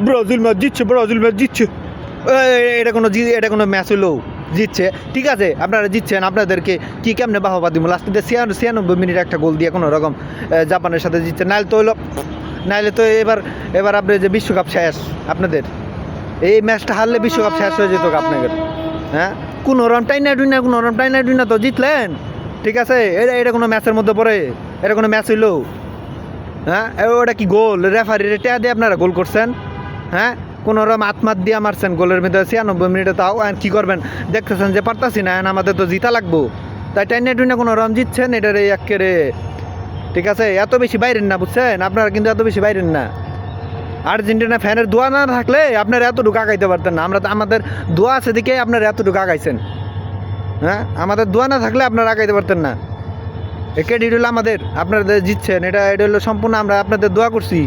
Brazil match জিতছে, Brazil match জিতছে। এটা কোনো ম্যাচ হলো জিতছে, ঠিক আছে আপনারা জিতছেন, আপনাদেরকে কি কেমনে বাহবা দিব? লাস্টে 96 মিনিট একটা গোল দিয়ে কোনো রকম জাপানের সাথে জিতছে। নাইলে তো এবার আপনি যে বিশ্বকাপ শেষ আপনাদের, এই ম্যাচটা হারলে বিশ্বকাপ শেষ হয়ে যেত আপনাদের। হ্যাঁ, কোনো রকম টাইনা ডুইনা তো জিতলেন, ঠিক আছে। এটা কোনো ম্যাচের মধ্যে পড়ে? এটা কোনো ম্যাচ হইলো? হ্যাঁ, ওটা কি গোল? রেফারি টেয়া দিয়ে আপনারা গোল করছেন? হ্যাঁ, কোনো রকম আত্মাত দিয়ে মারছেন গোলের মধ্যে 96 মিনিটে। তাও কি করবেন? দেখতেছেন যে পারতাছি না, আমাদের তো জিতা লাগবো, তাই টাইনা টুইনা কোনো রকম জিতছেন। এটারে একেবারে ঠিক আছে, এত বেশি বাইরেন না, বুঝছেন? আপনারা কিন্তু এত বেশি বাইরেন না। আর্জেন্টিনা ফ্যানের দোয়া না থাকলে আপনারা এতটুকু আগাইতে পারতেন না। আমাদের দোয়া আছে দিকে আপনারা এতটুকু আগাইছেন। হ্যাঁ, আমাদের দোয়া না থাকলে আপনারা আগাইতে পারতেন না। ক্রেডিট হলো আমাদের, আপনারা জিতছেন, এটা হলো সম্পূর্ণ আমরা আপনাদের দোয়া করছি।